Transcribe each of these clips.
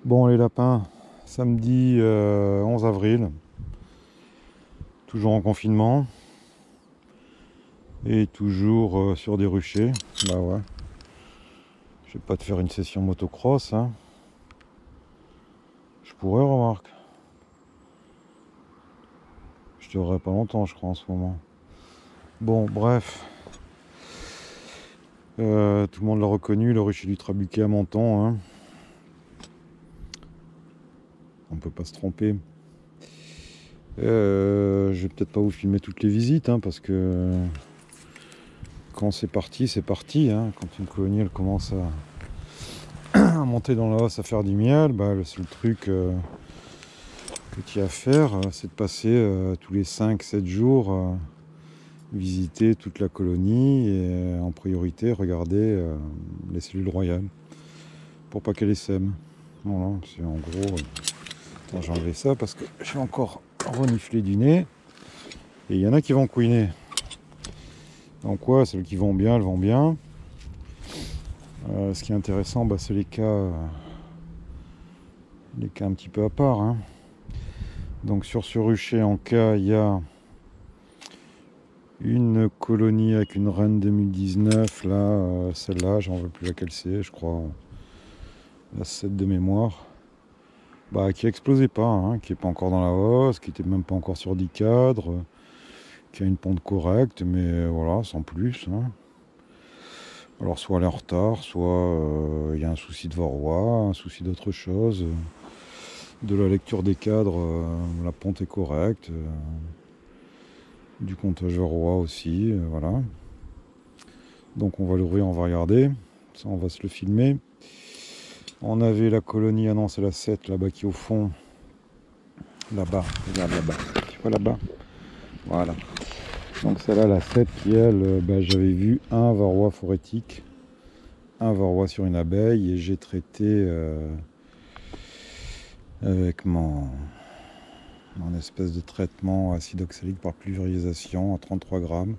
Bon les lapins, samedi 11 avril, toujours en confinement et toujours sur des ruchers. Bah ouais, je vais pas te faire une session motocross, hein. Je pourrais, remarque. Je devrais pas longtemps, je crois, en ce moment. Bon, bref. Tout le monde l'a reconnu, le rucher du Trabuquet à Menton, hein. On peut pas se tromper. Je vais peut-être pas vous filmer toutes les visites, hein, parce que quand c'est parti, hein. Quand une colonie elle commence à monter dans la hausse, à faire du miel, bah, le seul truc que tu as à faire, c'est de passer tous les 5-7 jours visiter toute la colonie et en priorité regarder les cellules royales pour pas qu'elles essaiment. Voilà, c'est en gros. Attends, j'ai enlevé ça parce que je suis encore reniflé du nez et il y en a qui vont couiner. Donc quoi, celles qui vont bien, elles vont bien. Ce qui est intéressant, bah, c'est les cas un petit peu à part, hein. Donc sur ce rucher en cas, il y a une colonie avec une reine 2019, là, celle-là, j'en veux plus laquelle c'est, je crois, la 7 de mémoire, bah, qui explosait pas, hein, qui est pas encore dans la hausse, qui était même pas encore sur 10 cadres, qui a une pente correcte, mais voilà, sans plus, hein. Alors soit elle est en retard, soit il y a un souci de varroa, un souci d'autre chose, de la lecture des cadres, la pente est correcte, du comptage varroa aussi, voilà. Donc on va l'ouvrir, on va regarder, ça on va se le filmer. On avait la colonie, ah non c'est la 7 là-bas qui est au fond, là-bas, regarde là-bas, tu vois là-bas, voilà. Donc celle-là, la 7 qui elle, bah, j'avais vu un varroa phorétique, un varroa sur une abeille et j'ai traité avec mon espèce de traitement acide oxalique par pulvérisation à 33 grammes.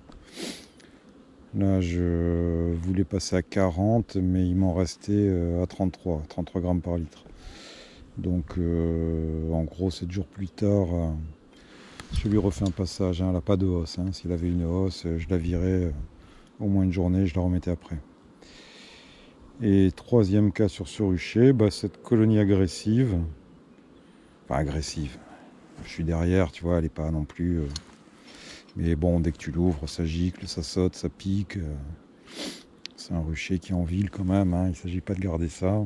Là, je voulais passer à 40, mais il m'en restait à 33 grammes par litre. Donc, en gros, 7 jours plus tard, je lui refais un passage. Hein, elle n'a pas de hausse, hein. S'il avait une hausse, je la virais au moins une journée, je la remettais après. Et troisième cas sur ce rucher, bah, cette colonie agressive. Enfin, agressive. Je suis derrière, tu vois, elle n'est pas non plus... mais bon, dès que tu l'ouvres, ça gicle, ça saute, ça pique. C'est un rucher qui est en ville quand même, hein. Il ne s'agit pas de garder ça.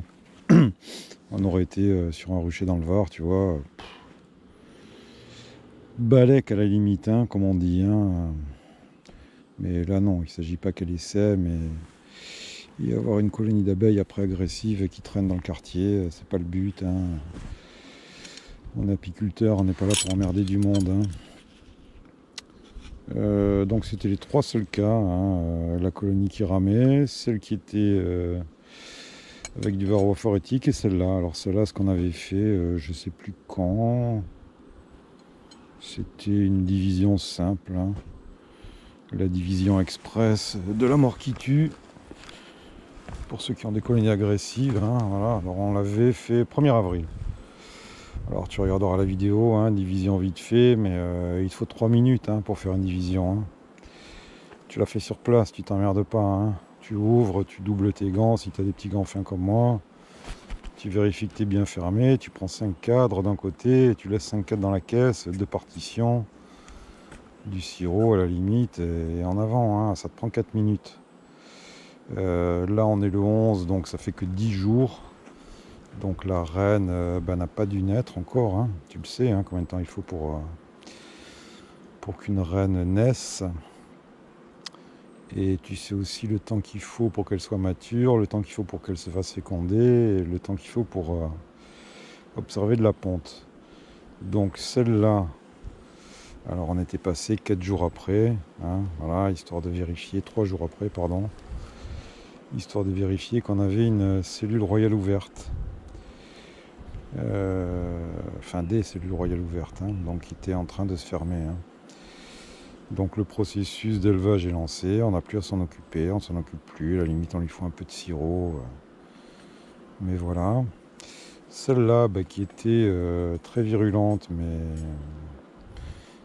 On aurait été sur un rucher dans le Var, tu vois. Balèque à la limite, hein, comme on dit, hein. Mais là non, il ne s'agit pas qu'elle essaie, mais y avoir une colonie d'abeilles après agressive qui traîne dans le quartier, c'est pas le but, hein. On est apiculteur, on n'est pas là pour emmerder du monde, hein. Donc c'était les trois seuls cas, hein. La colonie qui ramait, celle qui était avec du varroa phorétique et celle-là. Alors celle-là, ce qu'on avait fait, je sais plus quand, c'était une division simple, hein. La division express de la mort qui tue, pour ceux qui ont des colonies agressives, hein, voilà. Alors on l'avait fait 1er avril. Alors tu regarderas la vidéo, hein, division vite fait, mais il te faut 3 minutes, hein, pour faire une division, hein. Tu la fais sur place, tu t'emmerdes pas, hein. Tu ouvres, tu doubles tes gants si tu as des petits gants fins comme moi. Tu vérifies que tu es bien fermé, tu prends 5 cadres d'un côté, tu laisses 5 cadres dans la caisse, 2 partitions, du sirop à la limite, et en avant, hein, ça te prend 4 minutes. Là on est le 11, donc ça fait que 10 jours. Donc la reine n'a pas dû naître encore, hein. Tu le sais, hein, combien de temps il faut pour qu'une reine naisse. Et tu sais aussi le temps qu'il faut pour qu'elle soit mature, le temps qu'il faut pour qu'elle se fasse féconder, et le temps qu'il faut pour observer de la ponte. Donc celle-là, alors on était passé 4 jours après, hein, voilà, histoire de vérifier, 3 jours après, pardon, histoire de vérifier qu'on avait une cellule royale ouverte. Enfin des cellules royales ouvertes, hein, donc qui étaient en train de se fermer, hein. Donc le processus d'élevage est lancé, on n'a plus à s'en occuper, on s'en occupe plus, à la limite on lui faut un peu de sirop, mais voilà. Celle-là, qui était très virulente, mais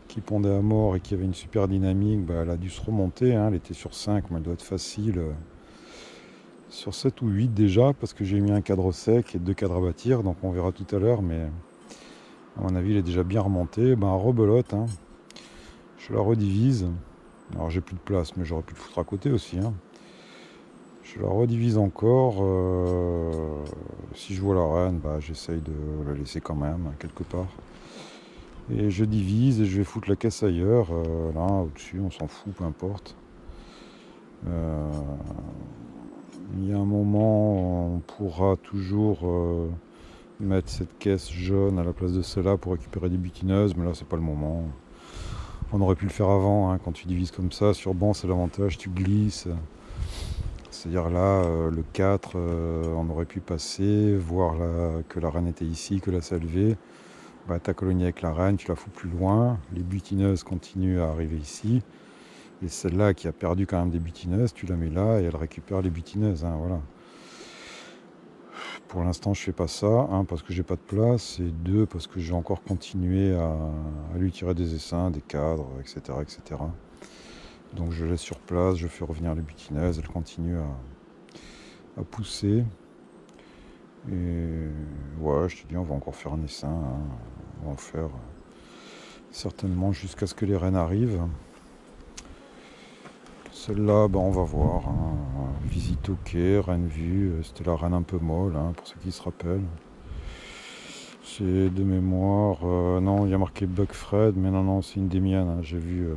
qui pondait à mort et qui avait une super dynamique, elle a dû se remonter, hein. Elle était sur 5, mais elle doit être facile sur 7 ou 8 déjà, parce que j'ai mis un cadre sec et 2 cadres à bâtir, donc on verra tout à l'heure, mais à mon avis, il est déjà bien remonté. Rebelote, hein. Je la redivise. Alors j'ai plus de place, mais j'aurais pu le foutre à côté aussi, hein. Je la redivise encore. Si je vois la reine, j'essaye de la laisser quand même, quelque part. Et je divise et je vais foutre la caisse ailleurs. Là, au-dessus, on s'en fout, peu importe. Il y a un moment, on pourra toujours mettre cette caisse jaune à la place de celle-là pour récupérer des butineuses, mais là, c'est pas le moment. On aurait pu le faire avant, hein, quand tu divises comme ça. Sur banc, c'est l'avantage, tu glisses. C'est-à-dire là, le 4, on aurait pu passer, voir que la reine était ici, que là ça levait. Ta colonie avec la reine, tu la fous plus loin. Les butineuses continuent à arriver ici. Et celle-là qui a perdu quand même des butineuses, tu la mets là et elle récupère les butineuses, hein, voilà. Pour l'instant, je fais pas ça, parce que j'ai pas de place, et 2, parce que je vais encore continuer à lui tirer des essaims, des cadres, etc., etc. Donc je laisse sur place, je fais revenir les butineuses, elles continuent à pousser. Et ouais, je te dis, on va encore faire un essaim, hein. On va en faire certainement jusqu'à ce que les reines arrivent. Celle-là, on va voir, hein. Visite ok, reine vue, c'était la reine un peu molle, hein, pour ceux qui se rappellent. C'est de mémoire, non, il y a marqué Buck Fred, mais non, c'est une des miennes, hein. J'ai vu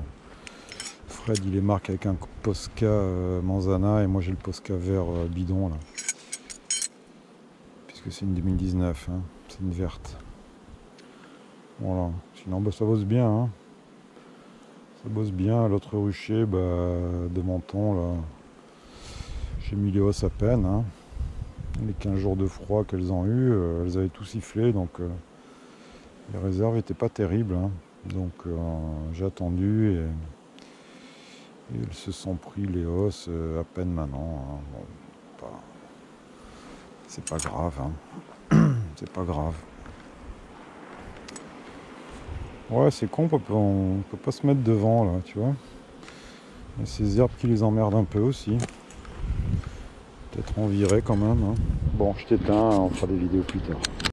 Fred, il est marqué avec un Posca Manzana, et moi j'ai le Posca vert bidon, là. Puisque c'est une 2019, hein. C'est une verte. Voilà, sinon ça bosse bien, hein. Ça bosse bien. L'autre rucher de Menton, là, j'ai mis les hausses à peine, hein. Les 15 jours de froid qu'elles ont eu, elles avaient tout sifflé, donc les réserves n'étaient pas terribles, hein. Donc j'ai attendu et elles se sont pris les hausses à peine maintenant, hein. Bon, c'est pas grave, hein. C'est pas grave. Ouais, c'est con, on peut pas se mettre devant là, tu vois. Il y a ces herbes qui les emmerdent un peu aussi. Peut-être en virer quand même, hein. Bon, je t'éteins, on fera des vidéos plus tard.